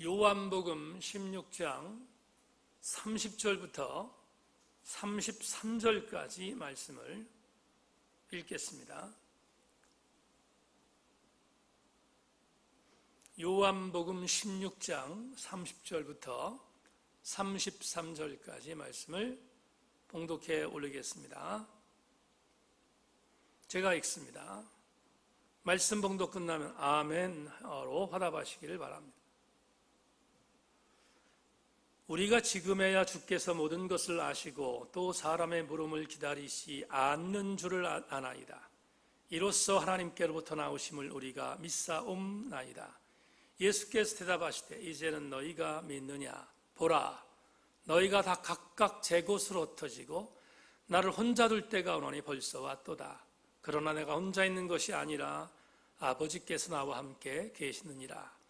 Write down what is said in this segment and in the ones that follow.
요한복음 16장 30절부터 33절까지 말씀을 읽겠습니다. 요한복음 16장 30절부터 33절까지 말씀을 봉독해 올리겠습니다. 제가 읽습니다. 말씀 봉독 끝나면 아멘으로 화답하시기를 바랍니다. 우리가 지금에야 주께서 모든 것을 아시고 또 사람의 물음을 기다리시 않는 줄을 아나이다. 이로써 하나님께로부터 나오심을 우리가 믿사옵나이다. 예수께서 대답하시되 이제는 너희가 믿느냐? 보라, 너희가 다 각각 제 곳으로 흩어지고 나를 혼자 둘 때가 오노니 벌써 왔도다. 그러나 내가 혼자 있는 것이 아니라 아버지께서 나와 함께 계시느니라.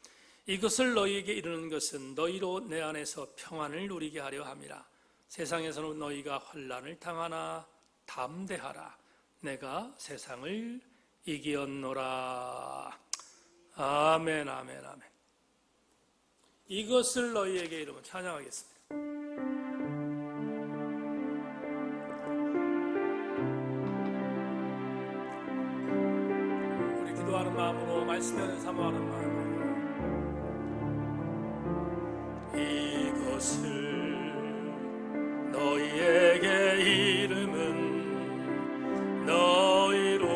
이것을 너희에게 이르는 것은 너희로 내 안에서 평안을 누리게 하려 함이라. 세상에서는 너희가 환난을 당하나 담대하라. 내가 세상을 이기었노라. 아멘, 아멘, 아멘. 이것을 너희에게 이르면 찬양하겠습니다. 우리 기도하는 마음으로 말씀을 사모하는 마음으로 이것을 너희에게 이름은 너희로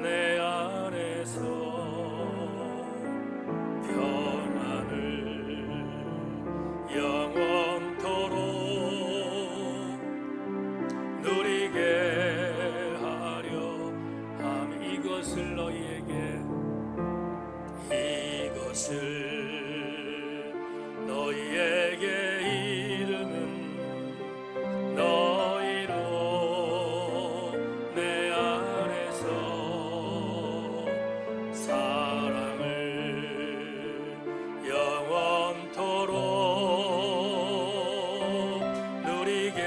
내 안에서 평안을 영원토록 누리게 하려 함. 이것을 너희에게 너희에게 이름은 너희로 내 안에서 사랑을 영원토록 누리게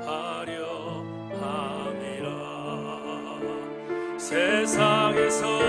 하려 함이라. 세상에서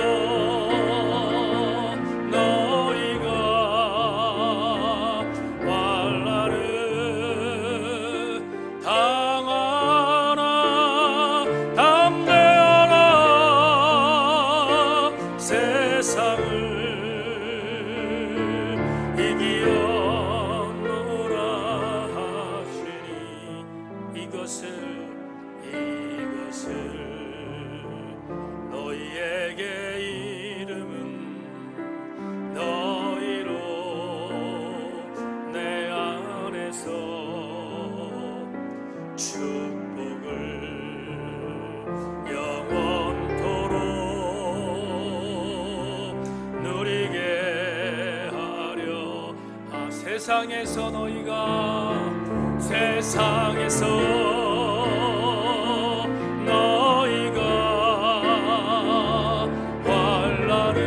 세상에서 너희가 환난을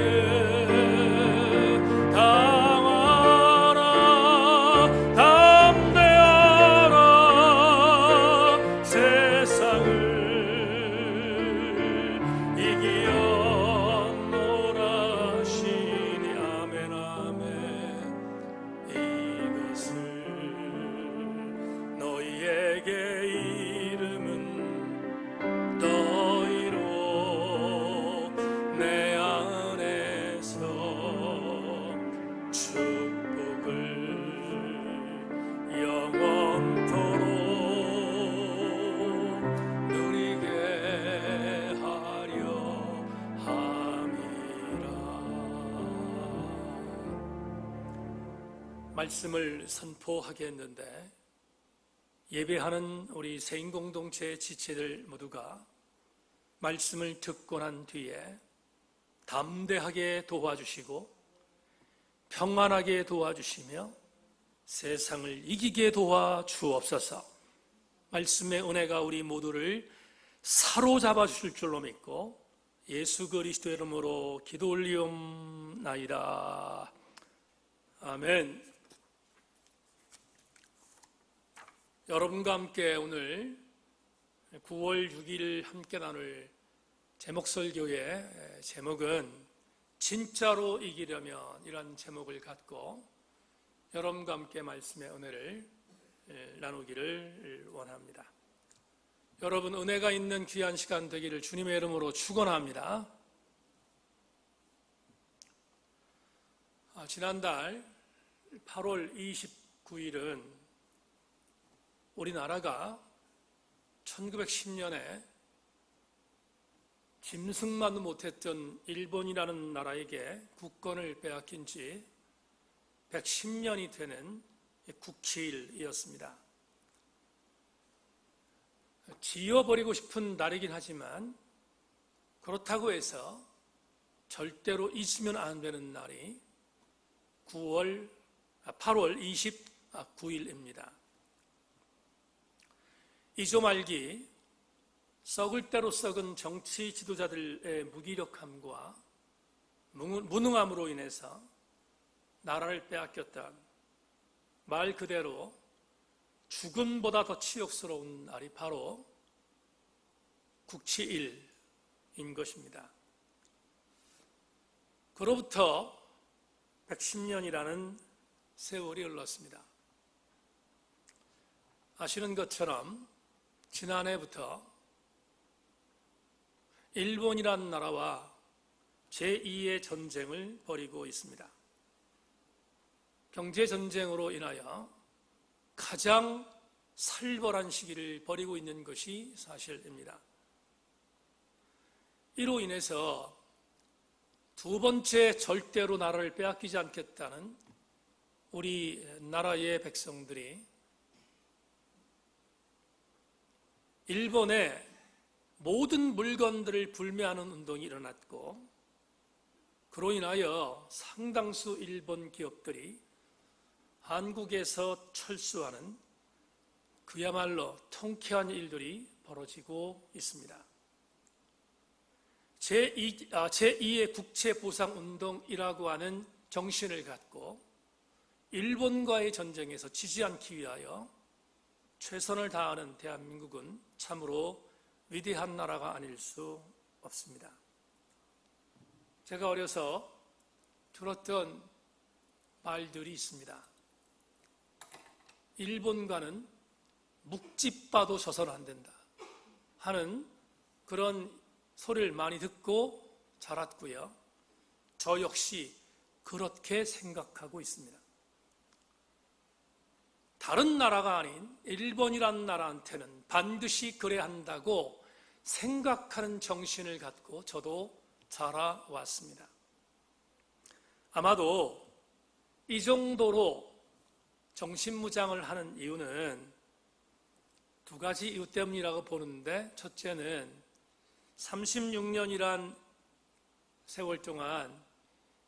당하나 담대하라. 세상을 이기었노라 하시니. 아멘, 아멘. 너희에게 이름은 너희로 내 안에서 축복을 영원토록 누리게 하려 함이라. 말씀을 선포하겠는데 예배하는 우리 세인공동체 지체들 모두가 말씀을 듣고 난 뒤에 담대하게 도와주시고 평안하게 도와주시며 세상을 이기게 도와주옵소서. 말씀의 은혜가 우리 모두를 사로잡아 주실 줄로 믿고 예수 그리스도의 이름으로 기도 올리옵나이다. 아멘. 여러분과 함께 오늘 9월 6일 함께 나눌 제목설교의 제목은 진짜로 이기려면 이런 제목을 갖고 여러분과 함께 말씀의 은혜를 나누기를 원합니다. 여러분 은혜가 있는 귀한 시간 되기를 주님의 이름으로 축원합니다. 지난달 8월 29일은 우리나라가 1910년에 짐승만도 못했던 일본이라는 나라에게 국권을 빼앗긴 지 110년이 되는 국치일이었습니다. 지워버리고 싶은 날이긴 하지만 그렇다고 해서 절대로 잊으면 안 되는 날이 8월 29일입니다. 이조 말기 썩을 대로 썩은 정치 지도자들의 무기력함과 무능함으로 인해서 나라를 빼앗겼던 말 그대로 죽음보다 더 치욕스러운 날이 바로 국치일인 것입니다. 그로부터 110년이라는 세월이 흘렀습니다. 아시는 것처럼 지난해부터 일본이라는 나라와 제2의 전쟁을 벌이고 있습니다. 경제전쟁으로 인하여 가장 살벌한 시기를 벌이고 있는 것이 사실입니다. 이로 인해서 두 번째 절대로 나라를 빼앗기지 않겠다는 우리 나라의 백성들이 일본의 모든 물건들을 불매하는 운동이 일어났고, 그로 인하여 상당수 일본 기업들이 한국에서 철수하는 그야말로 통쾌한 일들이 벌어지고 있습니다. 제2의 국채보상운동이라고 하는 정신을 갖고 일본과의 전쟁에서 지지 않기 위하여 최선을 다하는 대한민국은 참으로 위대한 나라가 아닐 수 없습니다. 제가 어려서 들었던 말들이 있습니다. 일본과는 묵찌빠도 져서는 안 된다 하는 그런 소리를 많이 듣고 자랐고요. 저 역시 그렇게 생각하고 있습니다. 다른 나라가 아닌 일본이라는 나라한테는 반드시 그래야 한다고 생각하는 정신을 갖고 저도 자라왔습니다. 아마도 이 정도로 정신무장을 하는 이유는 두 가지 이유 때문이라고 보는데, 첫째는 36년이란 세월 동안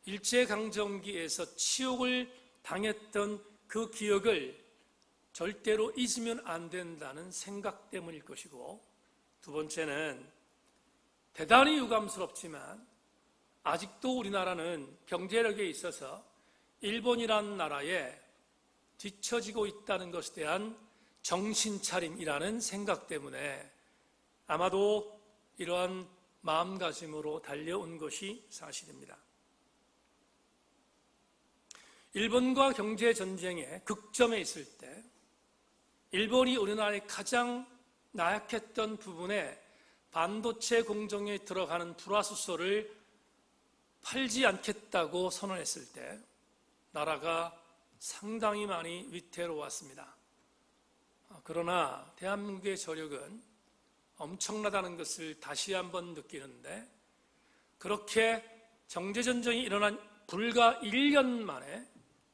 일제강점기에서 치욕을 당했던 그 기억을 절대로 잊으면 안 된다는 생각 때문일 것이고, 두 번째는 대단히 유감스럽지만 아직도 우리나라는 경제력에 있어서 일본이라는 나라에 뒤처지고 있다는 것에 대한 정신차림이라는 생각 때문에 아마도 이러한 마음가짐으로 달려온 것이 사실입니다. 일본과 경제전쟁의 극점에 있을 때 일본이 우리나라의 가장 나약했던 부분에 반도체 공정에 들어가는 불화수소를 팔지 않겠다고 선언했을 때 나라가 상당히 많이 위태로웠습니다. 그러나 대한민국의 저력은 엄청나다는 것을 다시 한번 느끼는데, 그렇게 경제전쟁이 일어난 불과 1년 만에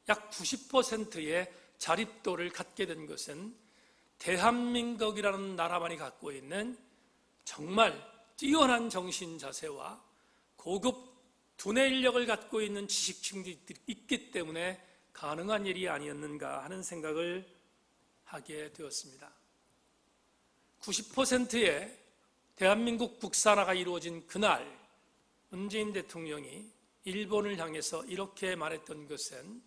약 90%의 자립도를 갖게 된 것은 대한민국이라는 나라만이 갖고 있는 정말 뛰어난 정신 자세와 고급 두뇌 인력을 갖고 있는 지식층들이 있기 때문에 가능한 일이 아니었는가 하는 생각을 하게 되었습니다. 90%의 대한민국 국산화가 이루어진 그날 문재인 대통령이 일본을 향해서 이렇게 말했던 것은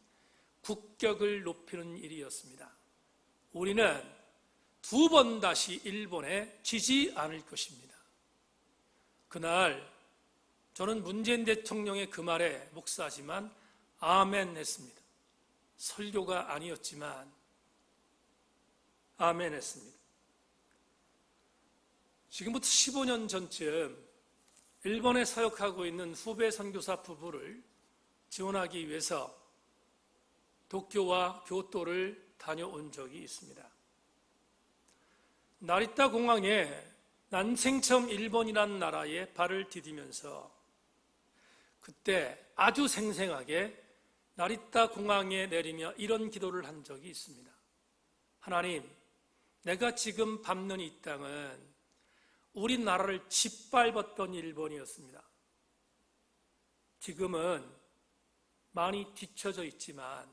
국격을 높이는 일이었습니다. 우리는 두 번 다시 일본에 지지 않을 것입니다. 그날 저는 문재인 대통령의 그 말에 목사지만 아멘 했습니다. 설교가 아니었지만 아멘 했습니다. 지금부터 15년 전쯤 일본에 사역하고 있는 후배 선교사 부부를 지원하기 위해서 도쿄와 교토를 다녀온 적이 있습니다. 나리타 공항에 난생 처음 일본이라는 나라에 발을 디디면서 그때 아주 생생하게 나리타 공항에 내리며 이런 기도를 한 적이 있습니다. 하나님, 내가 지금 밟는 이 땅은 우리나라를 짓밟았던 일본이었습니다. 지금은 많이 뒤처져 있지만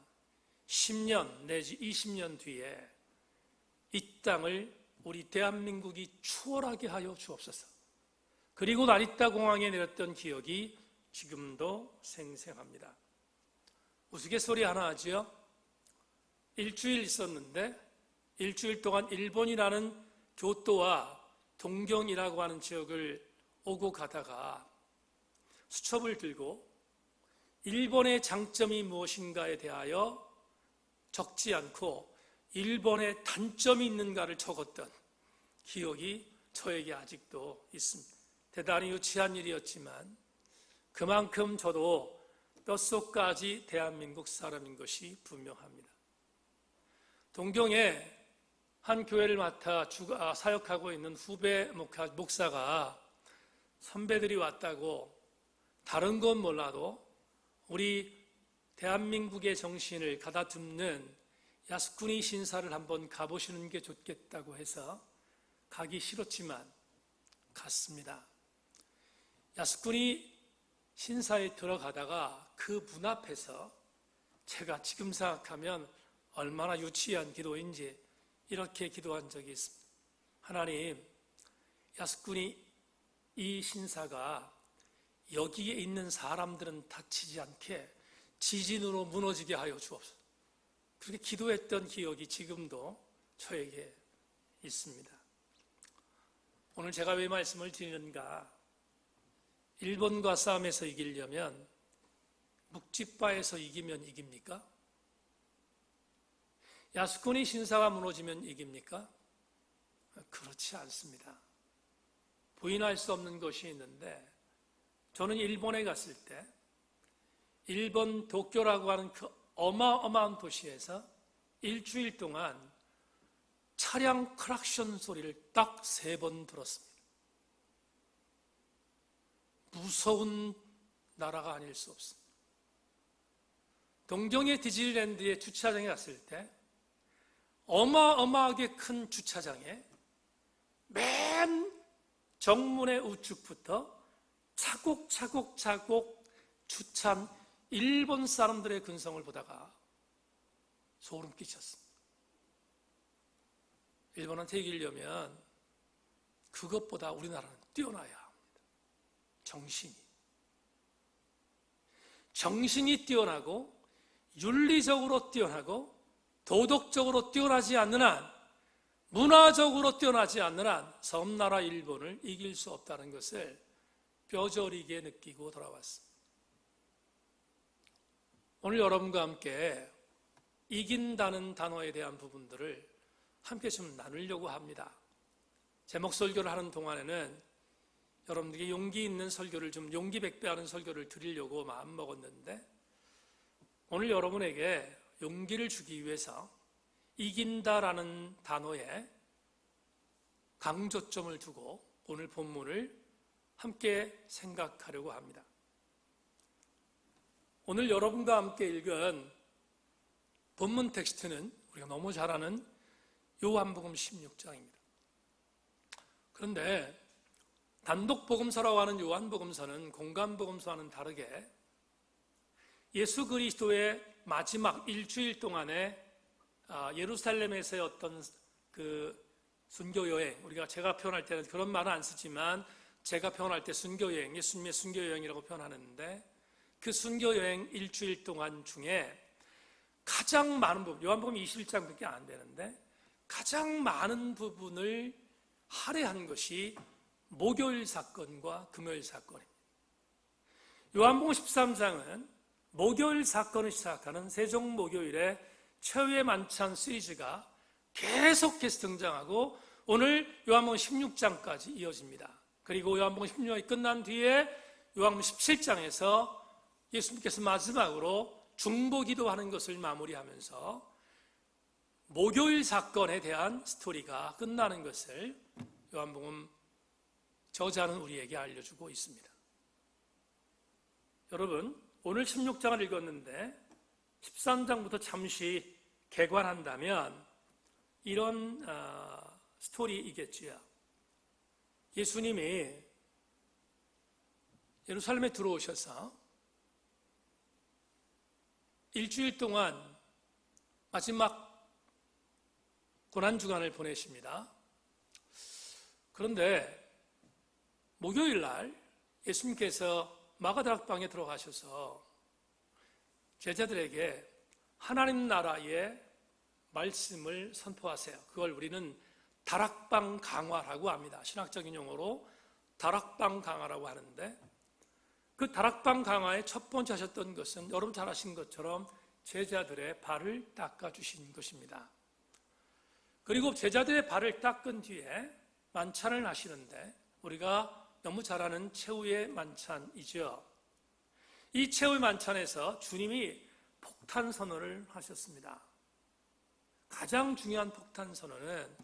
10년 내지 20년 뒤에 이 땅을 우리 대한민국이 추월하게 하여 주옵소서. 그리고 나리타 공항에 내렸던 기억이 지금도 생생합니다. 우스갯소리 하나 하지요. 일주일 있었는데 일주일 동안 일본이라는 교토와 동경이라고 하는 지역을 오고 가다가 수첩을 들고 일본의 장점이 무엇인가에 대하여 적지 않고 일본의 단점이 있는가를 적었던 기억이 저에게 아직도 있습니다. 대단히 유치한 일이었지만 그만큼 저도 뼛속까지 대한민국 사람인 것이 분명합니다. 동경에 한 교회를 맡아 사역하고 있는 후배 목사가 선배들이 왔다고 다른 건 몰라도 우리 대한민국의 정신을 가다듬는 야스쿠니 신사를 한번 가보시는 게 좋겠다고 해서 가기 싫었지만 갔습니다. 야스쿠니 신사에 들어가다가 그 문 앞에서 제가 지금 생각하면 얼마나 유치한 기도인지 이렇게 기도한 적이 있습니다. 하나님, 야스쿠니 이 신사가 여기에 있는 사람들은 다치지 않게 지진으로 무너지게 하여 주옵소서. 그렇게 기도했던 기억이 지금도 저에게 있습니다. 오늘 제가 왜 말씀을 드리는가? 일본과 싸움에서 이기려면 묵찌바에서 이기면 이깁니까? 야스쿠니 신사가 무너지면 이깁니까? 그렇지 않습니다. 부인할 수 없는 것이 있는데 저는 일본에 갔을 때 일본 도쿄라고 하는 그 어마어마한 도시에서 일주일 동안 차량 크락션 소리를 딱 3번 들었습니다. 무서운 나라가 아닐 수 없습니다. 동경의 디즈니랜드의 주차장에 갔을 때 어마어마하게 큰 주차장에 맨 정문의 우측부터 차곡차곡 주찬 일본 사람들의 근성을 보다가 소름 끼쳤습니다. 일본한테 이기려면 그것보다 우리나라는 뛰어나야 합니다. 정신이 뛰어나고 윤리적으로 뛰어나고 도덕적으로 뛰어나지 않는 한, 문화적으로 뛰어나지 않는 한 섬나라 일본을 이길 수 없다는 것을 뼈저리게 느끼고 돌아왔습니다. 오늘 여러분과 함께 이긴다는 단어에 대한 부분들을 함께 좀 나누려고 합니다. 제목 설교를 하는 동안에는 여러분들에게 용기 있는 설교를 좀 용기 백배하는 설교를 드리려고 마음먹었는데 오늘 여러분에게 용기를 주기 위해서 이긴다라는 단어에 강조점을 두고 오늘 본문을 함께 생각하려고 합니다. 오늘 여러분과 함께 읽은 본문 텍스트는 우리가 너무 잘 아는 요한복음 16장입니다. 그런데 단독 복음서라고 하는 요한복음서는 공간 복음서와는 다르게 예수 그리스도의 마지막 일주일 동안에 예루살렘에서의 어떤 그 순교 여행, 제가 표현할 때는 그런 말은 안 쓰지만 제가 표현할 때 순교 여행, 예수님의 순교 여행이라고 표현하는데 그 순교 여행 일주일 동안 중에 가장 많은 부분, 요한복음 21장밖에 안 되는데 가장 많은 부분을 할애한 것이 목요일 사건과 금요일 사건입니다. 요한복음 13장은 목요일 사건을 시작하는 세종목요일의 최후의 만찬 시리즈가 계속해서 등장하고 오늘 요한복음 16장까지 이어집니다. 그리고 요한복음 16장이 끝난 뒤에 요한복음 17장에서 예수님께서 마지막으로 중보기도하는 것을 마무리하면서 목요일 사건에 대한 스토리가 끝나는 것을 요한복음 저자는 우리에게 알려주고 있습니다. 여러분, 오늘 16장을 읽었는데 13장부터 잠시 개관한다면 이런 스토리이겠지요. 예수님이 예루살렘에 들어오셔서 일주일 동안 마지막 고난주간을 보내십니다. 그런데 목요일 날 예수님께서 마가다락방에 들어가셔서 제자들에게 하나님 나라의 말씀을 선포하세요. 그걸 우리는 다락방 강화라고 합니다. 신학적인 용어로 다락방 강화라고 하는데 그 다락방 강화의 첫 번째 하셨던 것은 여러분 잘 아신 것처럼 제자들의 발을 닦아주신 것입니다. 그리고 제자들의 발을 닦은 뒤에 만찬을 하시는데 우리가 너무 잘 아는 최후의 만찬이죠. 이 최후의 만찬에서 주님이 폭탄 선언을 하셨습니다. 가장 중요한 폭탄 선언은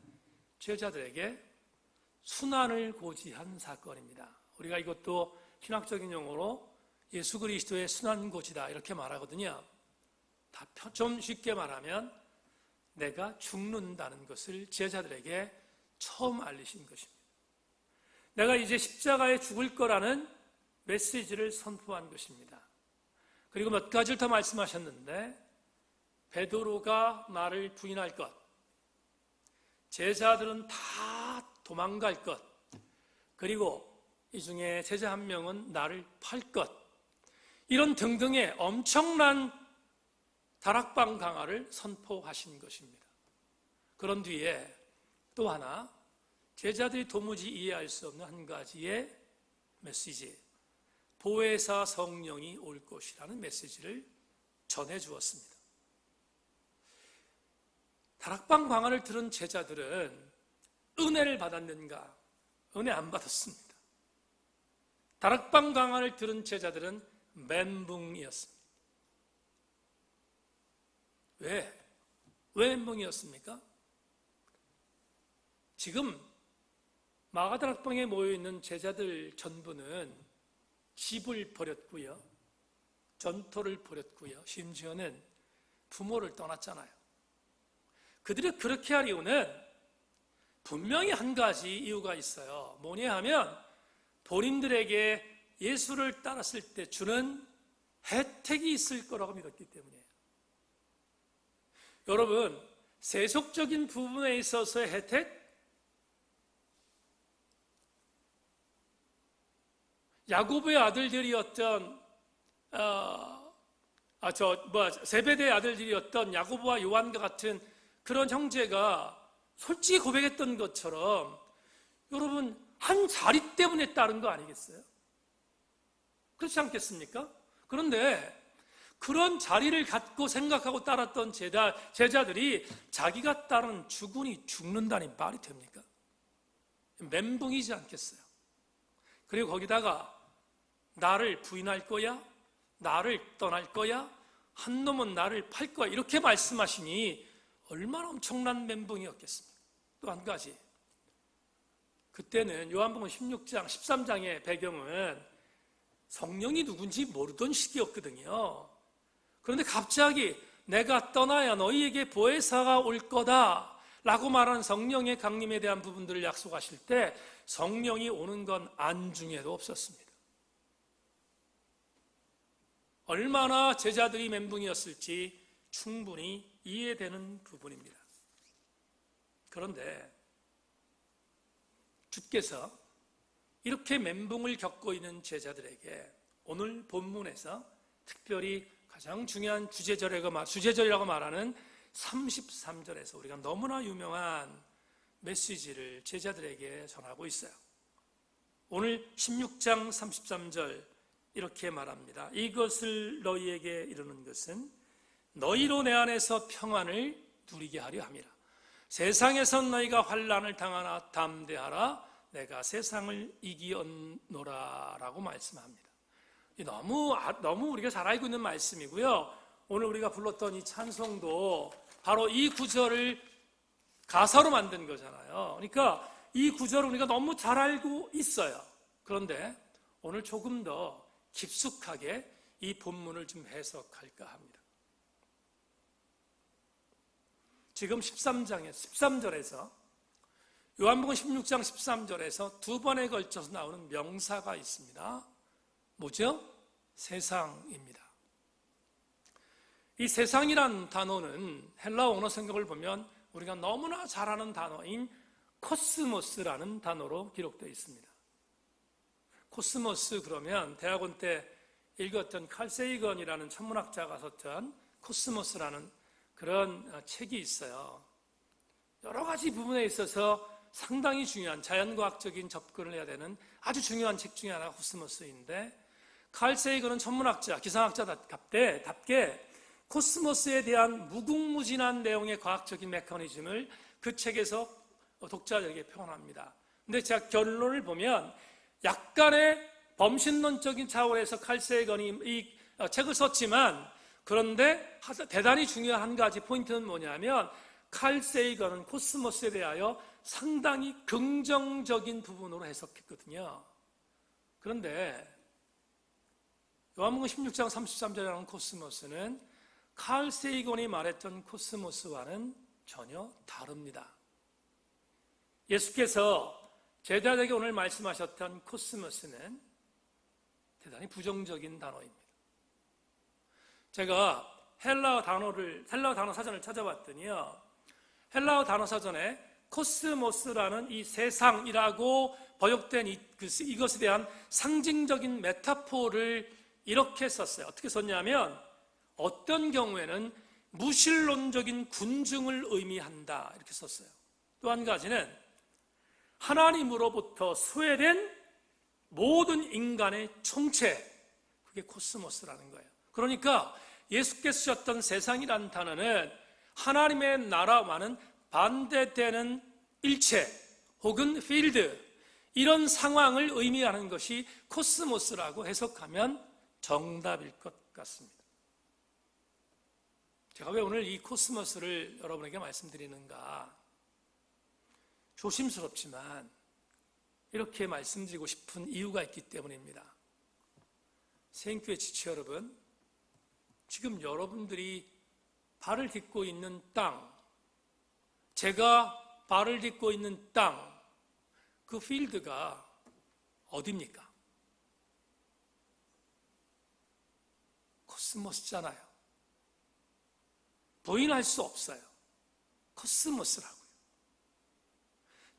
제자들에게 순환을 고지한 사건입니다. 우리가 이것도 신학적인 용어로 예수 그리스도의 순환고지다 이렇게 말하거든요. 좀 쉽게 말하면 내가 죽는다는 것을 제자들에게 처음 알리신 것입니다. 내가 이제 십자가에 죽을 거라는 메시지를 선포한 것입니다. 그리고 몇 가지를 더 말씀하셨는데 베드로가 나를 부인할 것, 제자들은 다 도망갈 것, 그리고 이 중에 제자 한 명은 나를 팔 것, 이런 등등의 엄청난 다락방 강화를 선포하신 것입니다. 그런 뒤에 또 하나 제자들이 도무지 이해할 수 없는 한 가지의 메시지, 보혜사 성령이 올 것이라는 메시지를 전해주었습니다. 다락방 강화를 들은 제자들은 은혜를 받았는가? 은혜 안 받았습니다. 다락방 강화를 들은 제자들은 멘붕이었습니다. 왜 멘붕이었습니까? 지금 마가다락방에 모여있는 제자들 전부는 집을 버렸고요, 전토를 버렸고요, 심지어는 부모를 떠났잖아요. 그들이 그렇게 할 이유는 분명히 한 가지 이유가 있어요. 뭐냐 하면 본인들에게 예수를 따랐을 때 주는 혜택이 있을 거라고 믿었기 때문이에요. 여러분, 세속적인 부분에 있어서의 혜택, 야고보의 아들들이었던 세베대의 아들들이었던 야고보와 요한과 같은 그런 형제가 솔직히 고백했던 것처럼 여러분 한 자리 때문에 따른 거 아니겠어요? 그렇지 않겠습니까? 그런데 그런 자리를 갖고 생각하고 따랐던 제자들이 자기가 따른 주군이 죽는다니 말이 됩니까? 멘붕이지 않겠어요? 그리고 거기다가 나를 부인할 거야? 나를 떠날 거야? 한 놈은 나를 팔 거야? 이렇게 말씀하시니 얼마나 엄청난 멘붕이었겠습니까? 또 한 가지, 그때는 요한복음 16장, 13장의 배경은 성령이 누군지 모르던 시기였거든요. 그런데 갑자기 내가 떠나야 너희에게 보혜사가 올 거다 라고 말하는 성령의 강림에 대한 부분들을 약속하실 때 성령이 오는 건 안중에도 없었습니다. 얼마나 제자들이 멘붕이었을지 충분히 이해되는 부분입니다. 그런데 주께서 이렇게 멘붕을 겪고 있는 제자들에게 오늘 본문에서 특별히 가장 중요한 주제절이라고 말하는 33절에서 우리가 너무나 유명한 메시지를 제자들에게 전하고 있어요. 오늘 16장 33절 이렇게 말합니다. 이것을 너희에게 이르는 것은 너희로 내 안에서 평안을 누리게 하려 함이라. 세상에선 너희가 환난을 당하나 담대하라. 내가 세상을 이기었노라 라고 말씀합니다. 너무 우리가 잘 알고 있는 말씀이고요. 오늘 우리가 불렀던 이 찬송도 바로 이 구절을 가사로 만든 거잖아요. 그러니까 이 구절을 우리가 너무 잘 알고 있어요. 그런데 오늘 조금 더 깊숙하게 이 본문을 좀 해석할까 합니다. 지금 13절에서 요한복음 16장 13절에서 두 번에 걸쳐서 나오는 명사가 있습니다. 뭐죠? 세상입니다. 이 세상이란 단어는 헬라어 언어 성경을 보면 우리가 너무나 잘 아는 단어인 코스모스라는 단어로 기록되어 있습니다. 코스모스 그러면 대학원 때 읽었던 칼 세이건이라는 천문학자가 썼던 코스모스라는 그런 책이 있어요. 여러 가지 부분에 있어서 상당히 중요한 자연과학적인 접근을 해야 되는 아주 중요한 책 중에 하나가 코스모스인데, 칼 세이건은 천문학자, 기상학자답게 코스모스에 대한 무궁무진한 내용의 과학적인 메커니즘을 그 책에서 독자들에게 표현합니다. 근데 제가 결론을 보면 약간의 범신론적인 차원에서 칼 세이건이 이 책을 썼지만, 그런데 대단히 중요한 한 가지 포인트는 뭐냐면 칼 세이건은 코스모스에 대하여 상당히 긍정적인 부분으로 해석했거든요. 그런데 요한복음 16장 33절에 나오는 코스모스는 칼 세이건이 말했던 코스모스와는 전혀 다릅니다. 예수께서 제자들에게 오늘 말씀하셨던 코스모스는 대단히 부정적인 단어입니다. 제가 헬라어 단어 사전을 찾아봤더니요, 헬라어 단어 사전에 코스모스라는 이 세상이라고 번역된 이것에 대한 상징적인 메타포를 이렇게 썼어요. 어떻게 썼냐면, 어떤 경우에는 무신론적인 군중을 의미한다 이렇게 썼어요. 또 한 가지는 하나님으로부터 소외된 모든 인간의 총체, 그게 코스모스라는 거예요. 그러니까 예수께서 쓰셨던 세상이라는 단어는 하나님의 나라와는 반대되는 일체 혹은 필드, 이런 상황을 의미하는 것이 코스모스라고 해석하면 정답일 것 같습니다. 제가 왜 오늘 이 코스모스를 여러분에게 말씀드리는가? 조심스럽지만 이렇게 말씀드리고 싶은 이유가 있기 때문입니다. 세인교회 지체 여러분, 지금 여러분들이 발을 딛고 있는 땅, 제가 발을 딛고 있는 땅, 그 필드가 어디입니까? 코스모스잖아요. 부인할 수 없어요. 코스모스라고요.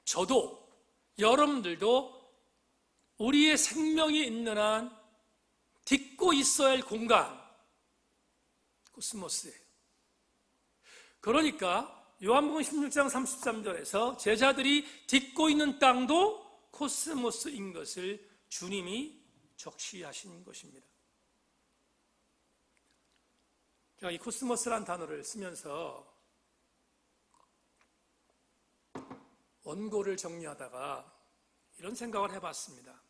저도, 여러분들도 우리의 생명이 있는 한 딛고 있어야 할 공간, 코스모스예요. 그러니까 요한복음 16장 33절에서 제자들이 딛고 있는 땅도 코스모스인 것을 주님이 적시하신 것입니다. 제가 이 코스모스란 단어를 쓰면서 원고를 정리하다가 이런 생각을 해봤습니다.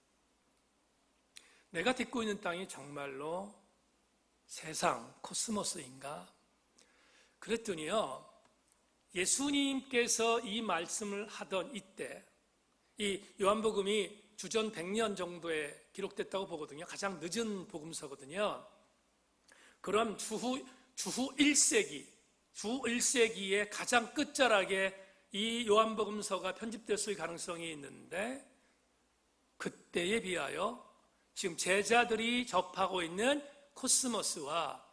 내가 딛고 있는 땅이 정말로 세상, 코스모스인가? 그랬더니요, 예수님께서 이 말씀을 하던 이때, 이 요한복음이 주전 100년 정도에 기록됐다고 보거든요. 가장 늦은 복음서거든요. 그럼 주후 1세기의 가장 끝자락에 이 요한복음서가 편집됐을 가능성이 있는데, 그때에 비하여 지금 제자들이 접하고 있는 코스모스와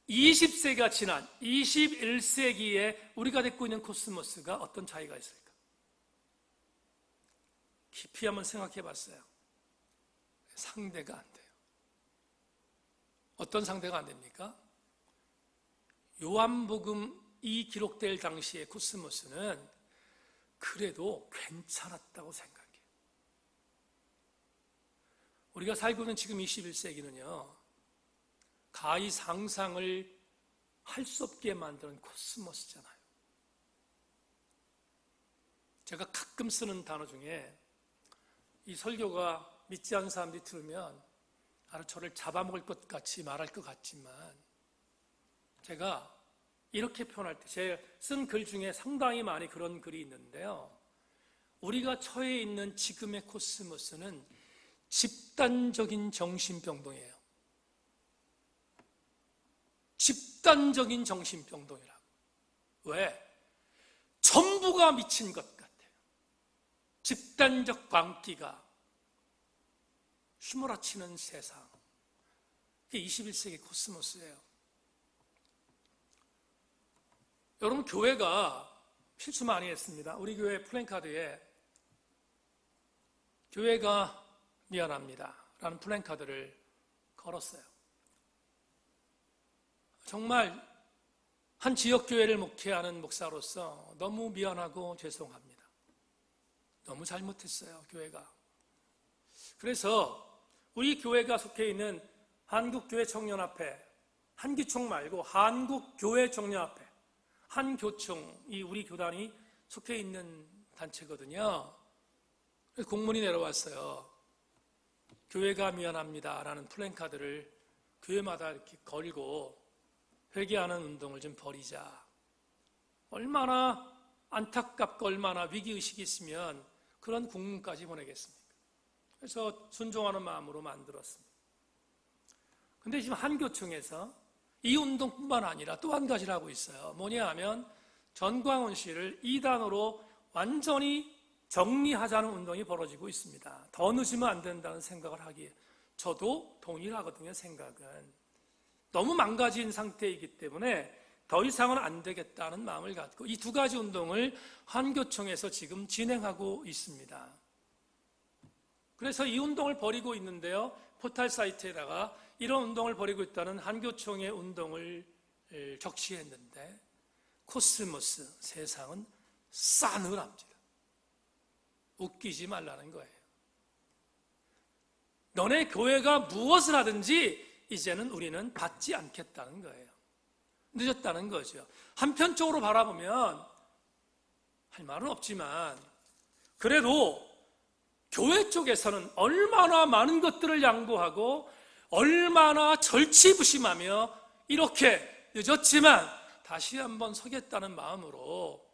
20세기가 지난 21세기에 우리가 딛고 있는 코스모스가 어떤 차이가 있을까? 깊이 한번 생각해 봤어요. 상대가 안 돼요. 어떤 상대가 안 됩니까? 요한복음이 기록될 당시의 코스모스는 그래도 괜찮았다고 생각해요. 우리가 살고 있는 지금 21세기는요, 가히 상상을 할 수 없게 만드는 코스모스잖아요. 제가 가끔 쓰는 단어 중에 이 설교가 믿지 않는 사람들이 들으면 아주 저를 잡아먹을 것 같이 말할 것 같지만, 제가 이렇게 표현할 때 제 쓴 글 중에 상당히 많이 그런 글이 있는데요, 우리가 처해 있는 지금의 코스모스는 집단적인 정신병동이에요. 집단적인 정신병동이라고. 왜? 전부가 미친 것 같아요. 집단적 광기가 휘몰아치는 세상. 그게 21세기 코스모스예요. 여러분, 교회가 실수 많이 했습니다. 우리 교회 플랜카드에 교회가 미안합니다 라는 플랜카드를 걸었어요. 정말 한 지역교회를 목회하는 목사로서 너무 미안하고 죄송합니다. 너무 잘못했어요, 교회가. 그래서 우리 교회가 속해 있는 한국교회청년합회, 한기총 말고 한국교회청년합회, 한교총이 우리 교단이 속해 있는 단체거든요. 그래서 공문이 내려왔어요. 교회가 미안합니다 라는 플랜카드를 교회마다 이렇게 걸고 회개하는 운동을 좀 벌이자. 얼마나 안타깝고 얼마나 위기의식이 있으면 그런 공문까지 보내겠습니까? 그래서 순종하는 마음으로 만들었습니다. 근데 지금 한교총에서 이 운동뿐만 아니라 또 한 가지를 하고 있어요. 뭐냐 하면 전광훈 씨를 이단으로 완전히 정리하자는 운동이 벌어지고 있습니다. 더 늦으면 안 된다는 생각을 하기에 저도 동의를 하거든요. 생각은 너무 망가진 상태이기 때문에 더 이상은 안 되겠다는 마음을 갖고 이 두 가지 운동을 한교총에서 지금 진행하고 있습니다. 그래서 이 운동을 벌이고 있는데요, 포털 사이트에다가 이런 운동을 벌이고 있다는 한교총의 운동을 적시했는데 코스모스, 세상은 싸늘합니다. 웃기지 말라는 거예요. 너네 교회가 무엇을 하든지 이제는 우리는 받지 않겠다는 거예요. 늦었다는 거죠. 한편적으로 바라보면 할 말은 없지만 그래도 교회 쪽에서는 얼마나 많은 것들을 양보하고 얼마나 절치부심하며 이렇게 늦었지만 다시 한번 서겠다는 마음으로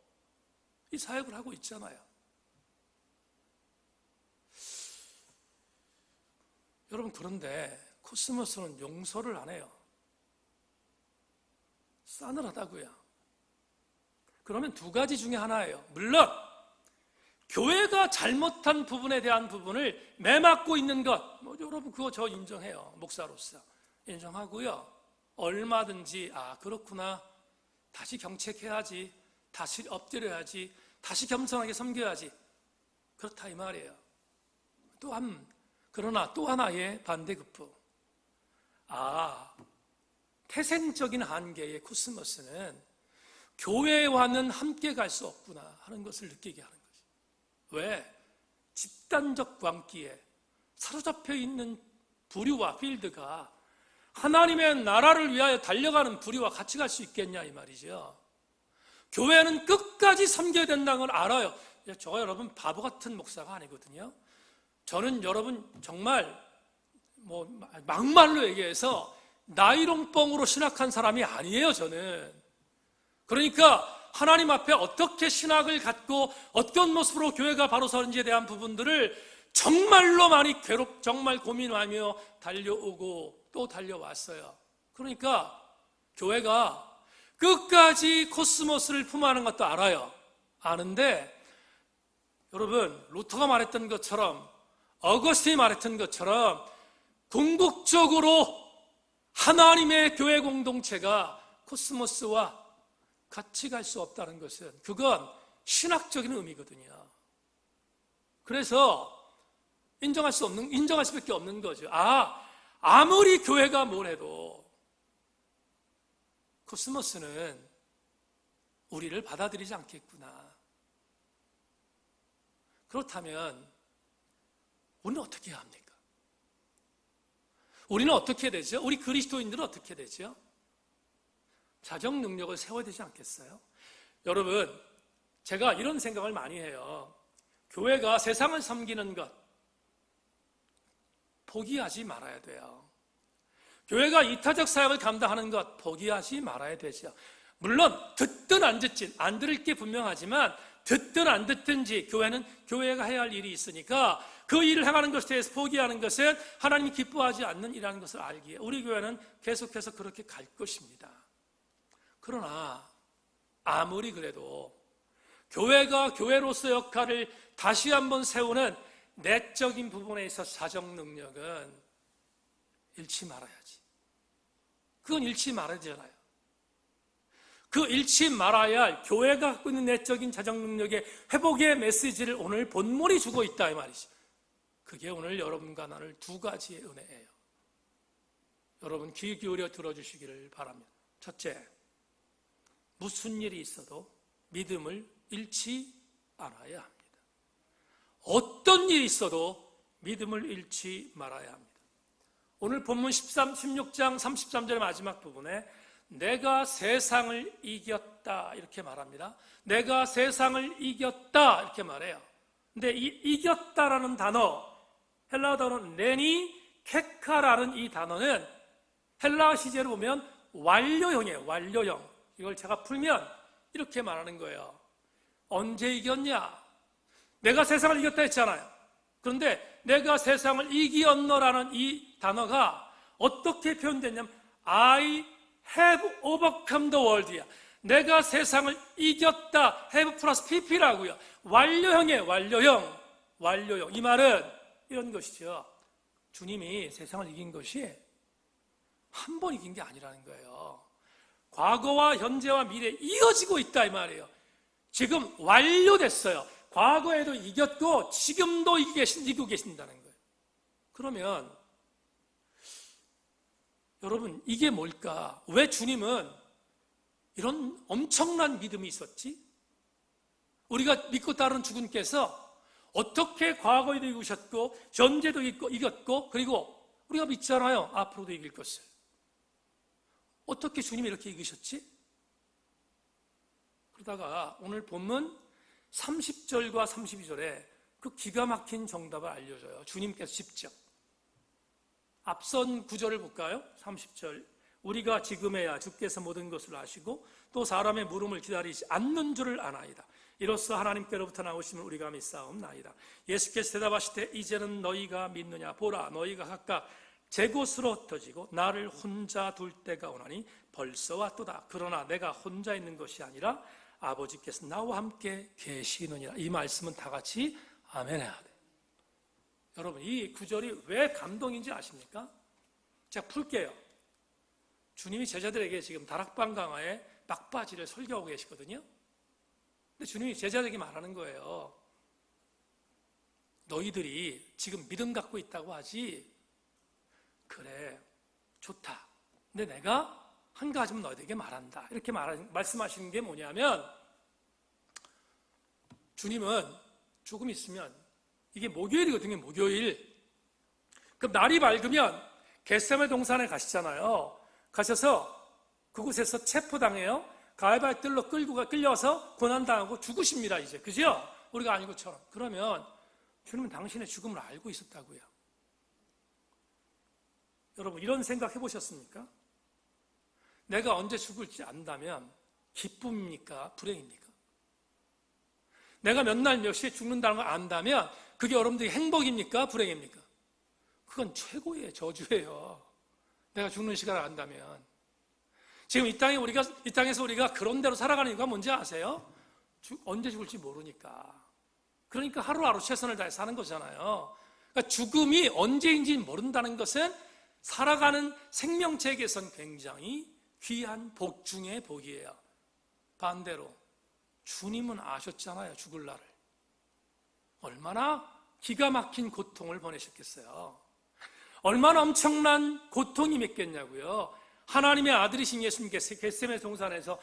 이 사역을 하고 있잖아요. 여러분, 그런데 코스모스는 용서를 안 해요. 싸늘하다고요. 그러면 두 가지 중에 하나예요. 물론 교회가 잘못한 부분에 대한 부분을 매맞고 있는 것, 여러분 그거 저 인정해요. 목사로서 인정하고요. 얼마든지 그렇구나, 다시 경책해야지, 다시 엎드려야지, 다시 겸손하게 섬겨야지, 그렇다 이 말이에요. 그러나 또 하나의 반대급부, 태생적인 한계의 코스모스는 교회와는 함께 갈 수 없구나 하는 것을 느끼게 하는 거죠. 왜? 집단적 광기에 사로잡혀 있는 부류와 필드가 하나님의 나라를 위하여 달려가는 부류와 같이 갈 수 있겠냐 이 말이죠. 교회는 끝까지 섬겨야 된다는 걸 알아요. 저가 여러분 바보 같은 목사가 아니거든요. 저는 여러분 정말 막말로 얘기해서 나이롱뻥으로 신학한 사람이 아니에요. 저는 그러니까 하나님 앞에 어떻게 신학을 갖고 어떤 모습으로 교회가 바로 서는지에 대한 부분들을 정말로 많이 정말 고민하며 달려오고 또 달려왔어요. 그러니까 교회가 끝까지 코스모스를 품어하는 것도 알아요. 아는데 여러분, 루터가 말했던 것처럼, 어거스틴이 말했던 것처럼 궁극적으로 하나님의 교회 공동체가 코스모스와 같이 갈 수 없다는 것은 그건 신학적인 의미거든요. 그래서 인정할 수밖에 없는 거죠. 아무리 교회가 뭘 해도 코스모스는 우리를 받아들이지 않겠구나. 그렇다면 우리는 어떻게 해야 합니까? 우리는 어떻게 되죠? 우리 그리스도인들은 어떻게 되죠? 자정 능력을 세워야 되지 않겠어요? 여러분, 제가 이런 생각을 많이 해요. 교회가 세상을 섬기는 것 포기하지 말아야 돼요. 교회가 이타적 사역을 감당하는 것 포기하지 말아야 되죠. 물론 듣든 안 들을 게 분명하지만 듣든 안 듣든지 교회는 교회가 해야 할 일이 있으니까 그 일을 행하는 것에 대해서 포기하는 것은 하나님이 기뻐하지 않는 일이라는 것을 알기에 우리 교회는 계속해서 그렇게 갈 것입니다. 그러나 아무리 그래도 교회가 교회로서 역할을 다시 한번 세우는 내적인 부분에 있어서 사정 능력은 잃지 말아야지. 그건 잃지 말아야 되잖아요. 그 잃지 말아야 할 교회가 갖고 있는 내적인 자정 능력의 회복의 메시지를 오늘 본문이 주고 있다 이 말이죠. 그게 오늘 여러분과 나눌 두 가지의 은혜예요. 여러분 귀 기울여 들어주시기를 바랍니다. 첫째, 무슨 일이 있어도 믿음을 잃지 않아야 합니다. 어떤 일이 있어도 믿음을 잃지 말아야 합니다. 오늘 본문 16장 33절의 마지막 부분에 내가 세상을 이겼다 이렇게 말합니다. 내가 세상을 이겼다 이렇게 말해요. 근데 이 이겼다라는 단어, 헬라어 단어는 레니 케카라는 이 단어는 헬라어 시제로 보면 완료형이에요. 완료형. 이걸 제가 풀면 이렇게 말하는 거예요. 언제 이겼냐? 내가 세상을 이겼다 했잖아요. 그런데 내가 세상을 이기었노라는 이 단어가 어떻게 표현됐냐면 I have overcome the world이야. 내가 세상을 이겼다. have 플러스 pp라고요. 완료형이에요. 완료형. 이 말은 이런 것이죠. 주님이 세상을 이긴 것이 한 번 이긴 게 아니라는 거예요. 과거와 현재와 미래 이어지고 있다 이 말이에요. 지금 완료됐어요. 과거에도 이겼고 지금도 이기고 계신다는 거예요. 그러면 여러분 이게 뭘까? 왜 주님은 이런 엄청난 믿음이 있었지? 우리가 믿고 따르는 주님께서 어떻게 과거에도 이기셨고 현재도 이겼고 그리고 우리가 믿잖아요. 앞으로도 이길 것을. 어떻게 주님이 이렇게 이기셨지? 그러다가 오늘 본문 30절과 32절에 그 기가 막힌 정답을 알려줘요. 주님께서 직접. 앞선 구절을 볼까요? 30절. 우리가 지금에야 주께서 모든 것을 아시고 또 사람의 물음을 기다리지 않는 줄을 아나이다. 이로써 하나님께로부터 나오심을 우리가 믿사옵나이다. 예수께서 대답하시되 이제는 너희가 믿느냐? 보라, 너희가 각각 제 곳으로 흩어지고 나를 혼자 둘 때가 오나니 벌써 왔도다. 그러나 내가 혼자 있는 것이 아니라 아버지께서 나와 함께 계시느니라. 이 말씀은 다 같이 아멘 해야 돼요. 여러분 이 구절이 왜 감동인지 아십니까? 제가 풀게요. 주님이 제자들에게 지금 다락방 강화에 막바지를 설교하고 계시거든요. 근데 주님이 제자들에게 말하는 거예요. 너희들이 지금 믿음 갖고 있다고 하지? 그래, 좋다. 근데 내가 한 가지만 너희들에게 말한다. 이렇게 말씀하시는 게 뭐냐면 주님은 조금 있으면 이게 목요일이거든요. 목요일. 그럼 날이 밝으면 겟세마네 동산에 가시잖아요. 가셔서 그곳에서 체포당해요. 가해발 뜰로 끌려서 고난당하고 죽으십니다. 이제 그죠? 우리가 아는 것처럼. 그러면 주님은 당신의 죽음을 알고 있었다고요. 여러분 이런 생각 해보셨습니까? 내가 언제 죽을지 안다면 기쁨입니까? 불행입니까? 내가 몇 날 몇 시에 죽는다는 걸 안다면 그게 여러분들이 행복입니까? 불행입니까? 그건 최고의 저주예요. 내가 죽는 시간을 안다면. 지금 이 땅에서 우리가 그런 대로 살아가는 이유가 뭔지 아세요? 언제 죽을지 모르니까. 그러니까 하루하루 최선을 다해 사는 거잖아요. 그러니까 죽음이 언제인지 모른다는 것은 살아가는 생명체에게선 굉장히 귀한 복 중의 복이에요. 반대로 주님은 아셨잖아요. 죽을 날을. 얼마나 기가 막힌 고통을 보내셨겠어요. 얼마나 엄청난 고통이 맺겠냐고요. 하나님의 아들이신 예수님께서 겟세마네 동산에서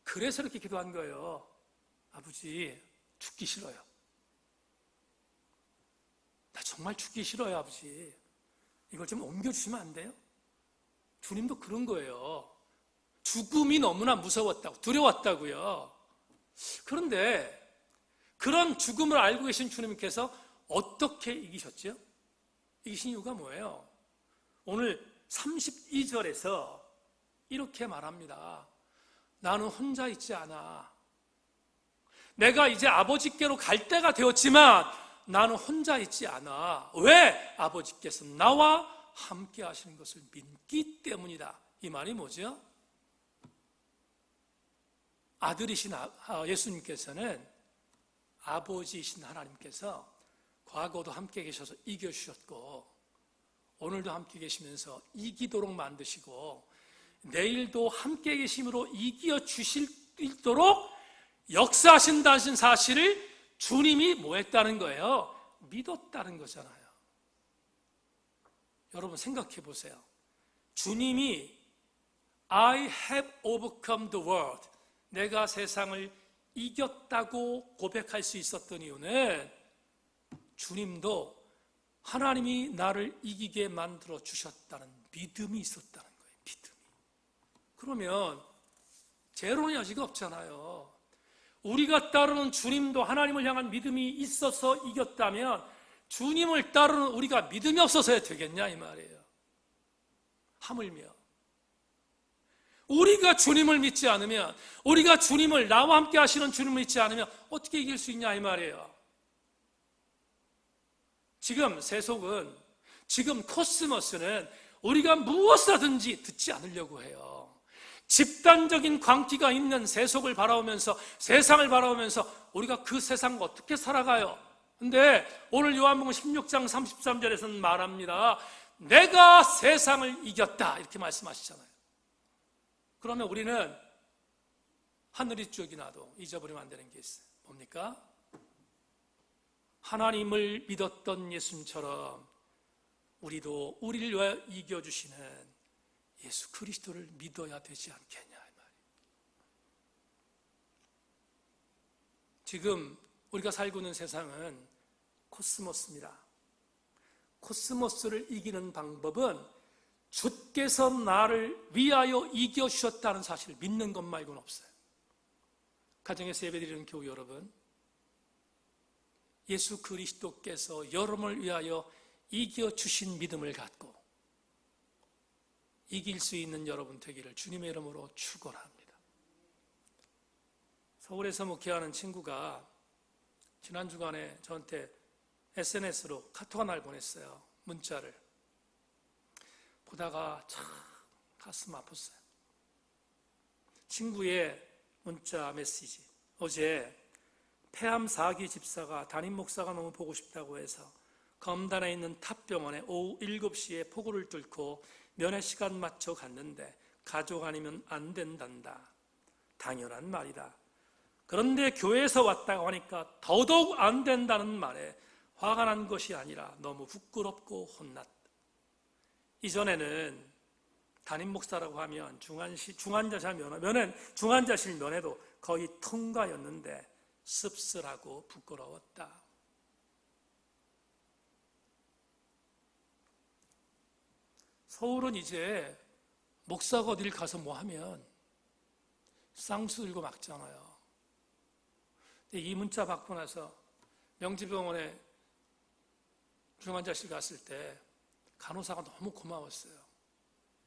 그래서 이렇게 기도한 거예요. 아버지 죽기 싫어요. 나 정말 죽기 싫어요. 아버지 이걸 좀 옮겨주시면 안 돼요? 주님도 그런 거예요. 죽음이 너무나 무서웠다고, 두려웠다고요. 그런데 그런 죽음을 알고 계신 주님께서 어떻게 이기셨죠? 이기신 이유가 뭐예요? 오늘 32절에서 이렇게 말합니다. 나는 혼자 있지 않아. 내가 이제 아버지께로 갈 때가 되었지만 나는 혼자 있지 않아. 왜? 아버지께서 나와 함께 하시는 것을 믿기 때문이다. 이 말이 뭐죠? 아들이신 예수님께서는 아버지이신 하나님께서 과거도 함께 계셔서 이겨주셨고 오늘도 함께 계시면서 이기도록 만드시고 내일도 함께 계심으로 이겨주시도록 역사하신다는 사실을 주님이 뭐 했다는 거예요? 믿었다는 거잖아요. 여러분 생각해 보세요. 주님이 I have overcome the world, 내가 세상을 이겼다고 고백할 수 있었던 이유는 주님도 하나님이 나를 이기게 만들어 주셨다는 믿음이 있었다는 거예요. 믿음이. 그러면 제로는 여지가 없잖아요. 우리가 따르는 주님도 하나님을 향한 믿음이 있어서 이겼다면 주님을 따르는 우리가 믿음이 없어서야 되겠냐 이 말이에요. 하물며 우리가 주님을 믿지 않으면, 우리가 주님을, 나와 함께 하시는 주님을 믿지 않으면 어떻게 이길 수 있냐 이 말이에요. 지금 세속은, 지금 코스모스는 우리가 무엇을 하든지 듣지 않으려고 해요. 집단적인 광기가 있는 세속을 바라보면서, 세상을 바라보면서 우리가 그 세상과 어떻게 살아가요? 근데 오늘 요한복음 16장 33절에서는 말합니다. 내가 세상을 이겼다 이렇게 말씀하시잖아요. 그러면 우리는 하늘이 쪽이나도 잊어버리면 안 되는 게 있어요. 뭡니까? 하나님을 믿었던 예수님처럼 우리도 우리를 위하여 이겨주시는 예수 그리스도를 믿어야 되지 않겠냐 이 말이에요. 지금 우리가 살고 있는 세상은 코스모스입니다. 코스모스를 이기는 방법은 주께서 나를 위하여 이겨주셨다는 사실을 믿는 것 말고는 없어요. 가정에서 예배드리는 교우 여러분, 예수 그리스도께서 여러분을 위하여 이겨주신 믿음을 갖고 이길 수 있는 여러분 되기를 주님의 이름으로 축원합니다. 서울에서 목회하는 친구가 지난 주간에 저한테 SNS로 카톡 하나를 보냈어요. 문자를. 보다가 참 가슴 아팠어요. 친구의 문자 메시지. 어제 폐암 4기 집사가 담임 목사가 너무 보고 싶다고 해서 검단에 있는 탑병원에 오후 7시에 폭우를 뚫고 면회 시간 맞춰 갔는데 가족 아니면 안 된단다. 당연한 말이다. 그런데 교회에서 왔다고 하니까 더더욱 안 된다는 말에 화가 난 것이 아니라 너무 부끄럽고 혼났다. 이전에는 담임 목사라고 하면 중환자실 면회도 거의 통과였는데 씁쓸하고 부끄러웠다. 서울은 이제 목사가 어딜 가서 뭐 하면 쌍수 들고 막잖아요. 근데 이 문자 받고 나서 명지병원에 중환자실 갔을 때 간호사가 너무 고마웠어요.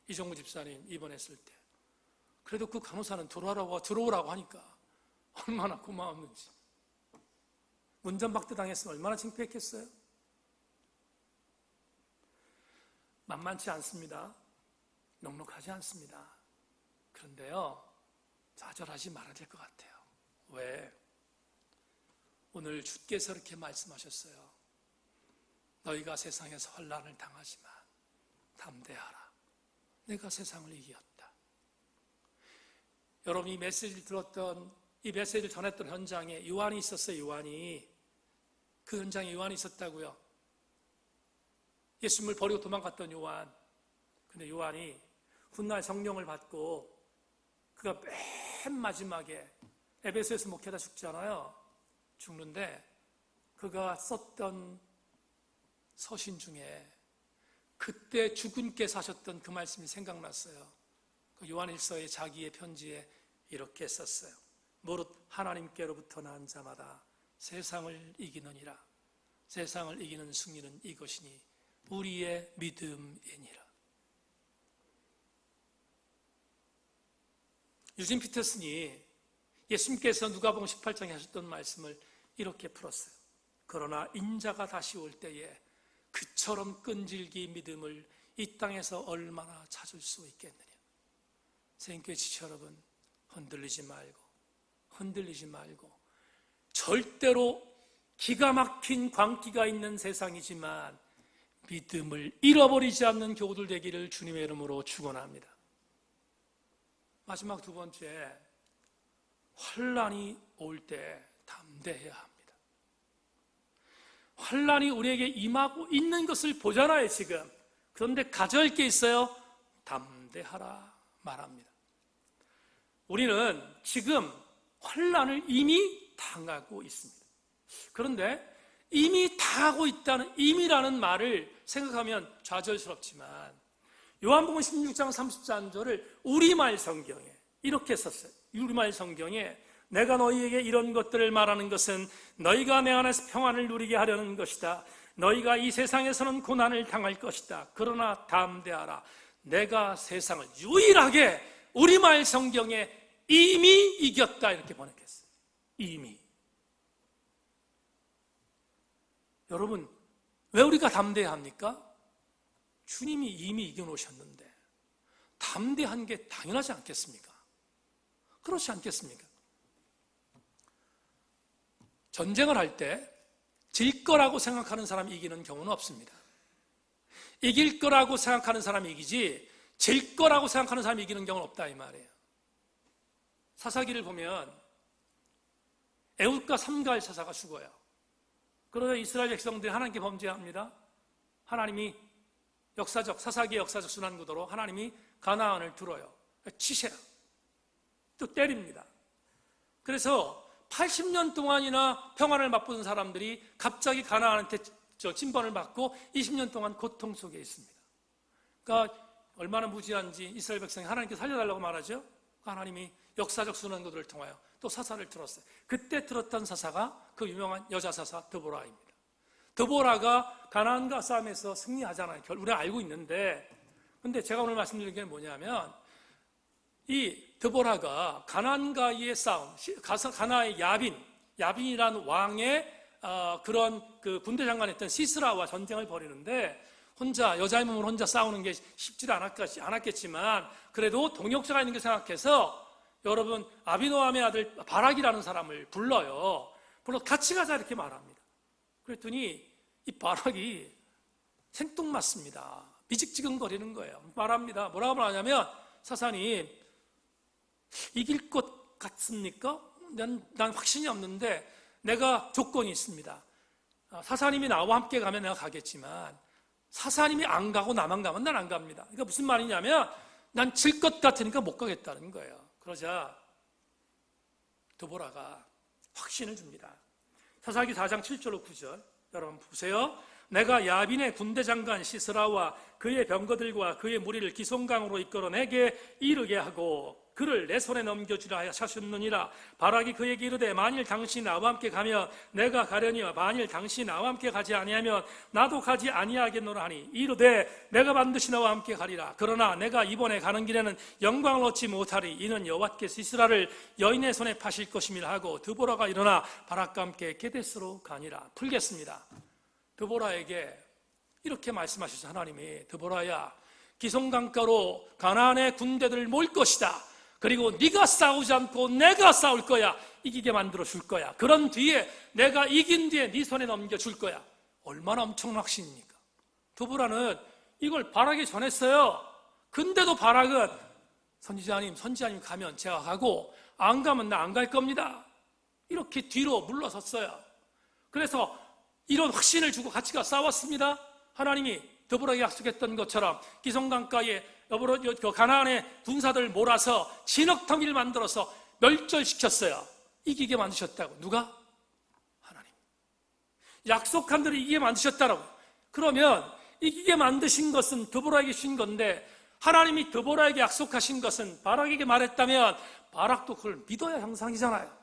이정구 집사님 입원했을 때. 그래도 그 간호사는 들어오라고 하니까 얼마나 고마웠는지. 운전박대 당했으면 얼마나 창피했겠어요? 만만치 않습니다. 넉넉하지 않습니다. 그런데요, 좌절하지 말아야 될 것 같아요. 왜? 오늘 주께서 이렇게 말씀하셨어요. 너희가 세상에서 환난을 당하지만 담대하라. 내가 세상을 이겼다. 여러분이 메시지를 들었던, 이 메시지를 전했던 현장에 요한이 있었어요. 요한이. 그 현장에 요한이 있었다고요. 예수님을 버리고 도망갔던 요한. 근데 요한이 훗날 성령을 받고 그가 맨 마지막에 에베소에서 목회하다 죽잖아요. 죽는데 그가 썼던 서신 중에 그때 주군께서 하셨던 그 말씀이 생각났어요. 그 요한일서의 자기의 편지에 이렇게 썼어요. 무릇 하나님께로부터 난 자마다 세상을 이기느니라. 세상을 이기는 승리는 이것이니 우리의 믿음이니라. 유진 피터슨이 예수님께서 누가복음 18장에 하셨던 말씀을 이렇게 풀었어요. 그러나 인자가 다시 올 때에 그처럼 끈질기 믿음을 이 땅에서 얼마나 찾을 수 있겠느냐. 생교회 지체 여러분, 흔들리지 말고 절대로 기가 막힌 광기가 있는 세상이지만 믿음을 잃어버리지 않는 교우들 되기를 주님의 이름으로 축원합니다. 마지막 두 번째, 환난이 올 때 담대해야 합니다. 환난이 우리에게 임하고 있는 것을 보잖아요, 지금. 그런데 가져야 할 게 있어요. 담대하라 말합니다. 우리는 지금 환난을 이미 당하고 있습니다. 그런데 이미 당하고 있다는 임이라는 말을 생각하면 좌절스럽지만 요한복음 16장 34절을 우리말 성경에 이렇게 썼어요. 우리말 성경에 내가 너희에게 이런 것들을 말하는 것은 너희가 내 안에서 평안을 누리게 하려는 것이다. 너희가 이 세상에서는 고난을 당할 것이다. 그러나 담대하라. 내가 세상을 유일하게 우리말 성경에 이미 이겼다 이렇게 번역했어요. 이미. 여러분, 왜 우리가 담대해야 합니까? 주님이 이미 이겨놓으셨는데 담대한 게 당연하지 않겠습니까? 그렇지 않겠습니까? 전쟁을 할 때 질 거라고 생각하는 사람이 이기는 경우는 없습니다. 이길 거라고 생각하는 사람이 이기지 질 거라고 생각하는 사람이 이기는 경우는 없다 이 말이에요. 사사기를 보면 애굽과 삼갈 사사가 죽어요. 그러자 이스라엘 백성들이 하나님께 범죄합니다. 하나님이 사사기의 역사적 순환구도로 하나님이 가나안을 들어요. 치세요. 또 때립니다. 그래서 80년 동안이나 평안을 맛보는 사람들이 갑자기 가나안한테 침범을 받고 20년 동안 고통 속에 있습니다. 그러니까 얼마나 무지한지 이스라엘 백성이 하나님께 살려달라고 말하죠. 하나님이 역사적 순환구도를 통하여 또 사사를 들었어요. 그때 들었던 사사가 그 유명한 여자 사사 드보라입니다. 드보라가 가나안과 싸움에서 승리하잖아요. 우리가 알고 있는데, 근데 제가 오늘 말씀드린 게 뭐냐면 이 드보라가 가나안과의 싸움, 가나안의 야빈이라는 왕의 그런 그 군대 장관이었던 시스라와 전쟁을 벌이는데 혼자 여자의 몸을 혼자 싸우는 게 쉽지도 않았겠지만 그래도 동역자가 있는 게 생각해서 여러분 아비노함의 아들 바락이라는 사람을 불러요. 불러 같이 가자 이렇게 말합니다. 그랬더니 이 바락이 생뚱맞습니다. 미직지근거리는 거예요. 말합니다. 뭐라고 말하냐면 사사님 이길 것 같습니까? 난 확신이 없는데 내가 조건이 있습니다. 사사님이 나와 함께 가면 내가 가겠지만 사사님이 안 가고 나만 가면 난 안 갑니다. 그러니까 무슨 말이냐면 난 질 것 같으니까 못 가겠다는 거예요. 그러자 드보라가 확신을 줍니다. 사사기 4장 7절로 9절 여러분 보세요. 내가 야빈의 군대 장관 시스라와 그의 병거들과 그의 무리를 기송강으로 이끌어 내게 이르게 하고 그를 내 손에 넘겨주라 하셨느니라. 바락이 그에게 이르되 만일 당신이 나와 함께 가면 내가 가려니와 만일 당신이 나와 함께 가지 아니하면 나도 가지 아니하겠노라 하니 이르되 내가 반드시 나와 함께 가리라. 그러나 내가 이번에 가는 길에는 영광을 얻지 못하리. 이는 여호와께서 이스라엘을 여인의 손에 파실 것임이라 하고 드보라가 일어나 바락과 함께 게데스로 가니라. 풀겠습니다. 드보라에게 이렇게 말씀하셨죠. 하나님이 드보라야 기송강가로 가나안의 군대들을 모을 것이다. 그리고 네가 싸우지 않고 내가 싸울 거야. 이기게 만들어 줄 거야. 그런 뒤에 내가 이긴 뒤에 네 손에 넘겨줄 거야. 얼마나 엄청난 확신입니까? 드보라는 이걸 바락에 전했어요. 근데도 바락은 선지자님 가면 제가 가고 안 가면 나 안 갈 겁니다. 이렇게 뒤로 물러섰어요. 그래서 이런 확신을 주고 같이 가 싸웠습니다. 하나님이 드보라에게 약속했던 것처럼 기송강가에 가나안의 군사들을 몰아서 진흙더미를 만들어서 멸절시켰어요. 이기게 만드셨다고. 누가? 하나님. 약속한 대로 이기게 만드셨다라고. 그러면 이기게 만드신 것은 드보라에게 주신 건데, 하나님이 드보라에게 약속하신 것은 바락에게 말했다면 바락도 그걸 믿어야 정상이잖아요.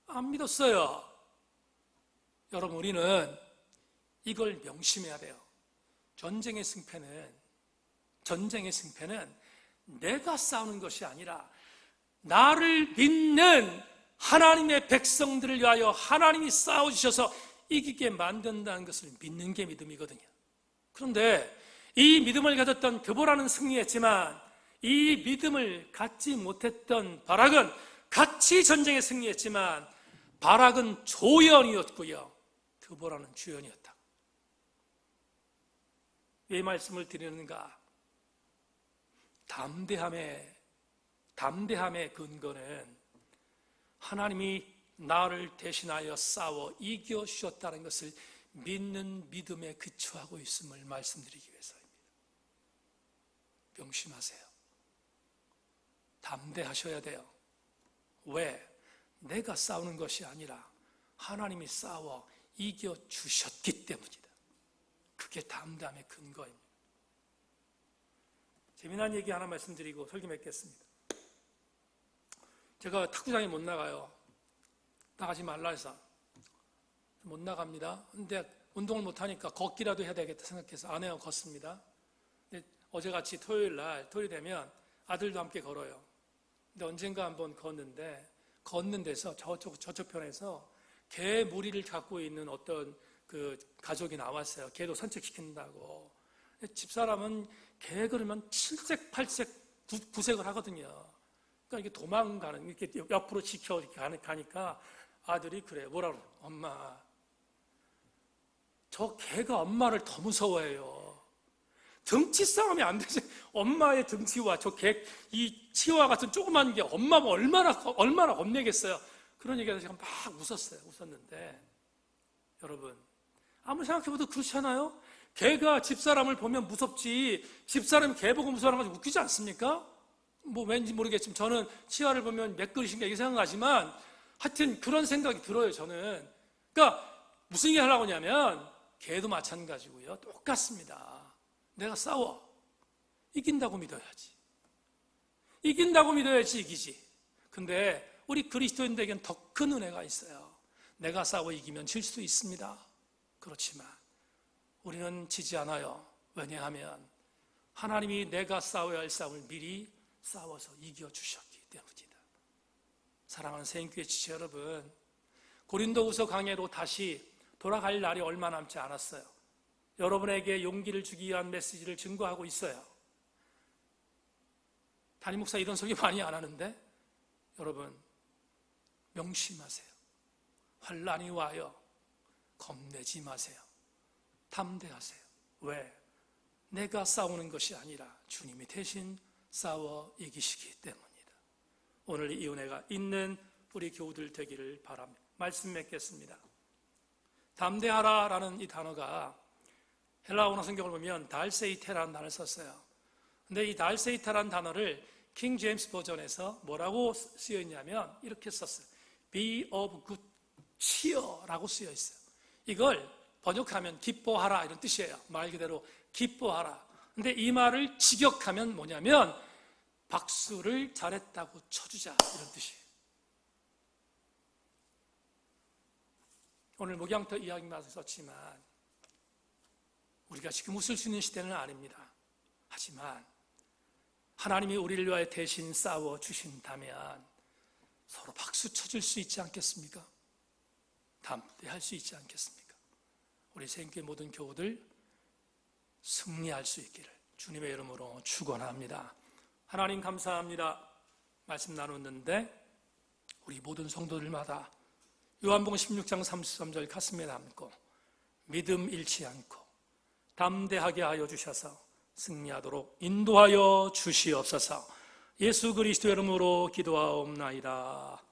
안 믿었어요. 여러분, 우리는 이걸 명심해야 돼요. 전쟁의 승패는 내가 싸우는 것이 아니라 나를 믿는 하나님의 백성들을 위하여 하나님이 싸워주셔서 이기게 만든다는 것을 믿는 게 믿음이거든요. 그런데 이 믿음을 가졌던 드보라는 승리했지만 이 믿음을 갖지 못했던 바락은 같이 전쟁에 승리했지만 바락은 조연이었고요, 드보라는 주연이었다. 왜 말씀을 드리는가? 담대함의 근거는 하나님이 나를 대신하여 싸워 이겨주셨다는 것을 믿는 믿음에 기초하고 있음을 말씀드리기 위해서입니다. 명심하세요. 담대하셔야 돼요. 왜? 내가 싸우는 것이 아니라 하나님이 싸워 이겨주셨기 때문이다. 그게 담대함의 근거입니다. 재미난 얘기 하나 말씀드리고 설교 맺겠습니다. 제가 탁구장에 못 나가요. 나가지 말라 해서 못 나갑니다. 근데 운동을 못하니까 걷기라도 해야 되겠다 생각해서 아내와 걷습니다. 근데 어제같이 토요일 되면 아들도 함께 걸어요. 근데 언젠가 한번 걷는 데서 저쪽 편에서 개 무리를 갖고 있는 어떤 그 가족이 나왔어요. 개도 산책시킨다고. 집사람은 개 그러면 7색, 8색, 9색을 하거든요. 그러니까 이게 도망가는, 이렇게 옆으로 지켜 가니까 아들이 그래, 뭐라 그래? 엄마, 저 개가 엄마를 더 무서워해요. 등치 싸움이 안 되지. 엄마의 등치와 저 개, 이 치와 같은 조그만 게 엄마가 얼마나 겁내겠어요. 그런 얘기하다 제가 막 웃었는데, 여러분, 아무리 생각해봐도 그렇지 않아요? 개가 집사람을 보면 무섭지, 집사람이 개 보고 무서워하는 건 웃기지 않습니까? 뭐 왠지 모르겠지만 저는 치아를 보면 맥그리신가 이렇게 생각하지만 하여튼 그런 생각이 들어요, 저는. 그러니까 무슨 얘기 하려고 하냐면 개도 마찬가지고요, 똑같습니다. 내가 싸워 이긴다고 믿어야지. 이긴다고 믿어야지 이기지. 근데 우리 그리스도인들에게는 더 큰 은혜가 있어요. 내가 싸워 이기면 질 수 있습니다. 그렇지만 우리는 지지 않아요. 왜냐하면 하나님이 내가 싸워야 할 싸움을 미리 싸워서 이겨주셨기 때문이다. 사랑하는 새인교회 지체 여러분, 고린도후서 강해로 다시 돌아갈 날이 얼마 남지 않았어요. 여러분에게 용기를 주기 위한 메시지를 증거하고 있어요. 담임 목사 이런 소리 많이 안 하는데, 여러분 명심하세요. 환난이 와요. 겁내지 마세요. 담대하세요. 왜? 내가 싸우는 것이 아니라 주님이 대신 싸워 이기시기 때문이다. 오늘 이 은혜가 있는 우리 교우들 되기를 바랍니다. 말씀 맺겠습니다. 담대하라라는 이 단어가 헬라어 성경을 보면 달세이테라는 단어를 썼어요. 근데 이 달세이테라는 단어를 킹 제임스 버전에서 뭐라고 쓰여 있냐면 이렇게 썼어요. Be of good cheer라고 쓰여 있어요. 이걸 번역하면 기뻐하라 이런 뜻이에요. 말 그대로 기뻐하라. 근데 이 말을 직역하면 뭐냐면 박수를 잘했다고 쳐주자 이런 뜻이에요. 오늘 목양터 이야기만 썼지만 우리가 지금 웃을 수 있는 시대는 아닙니다. 하지만 하나님이 우리를 위하여 대신 싸워 주신다면 서로 박수 쳐줄 수 있지 않겠습니까? 담대할 수 있지 않겠습니까? 우리 새인교회 모든 교우들 승리할 수 있기를 주님의 이름으로 축원합니다. 하나님 감사합니다. 말씀 나눴는데 우리 모든 성도들마다 요한복음 16장 33절 가슴에 담고 믿음 잃지 않고 담대하게 하여 주셔서 승리하도록 인도하여 주시옵소서. 예수 그리스도 이름으로 기도하옵나이다.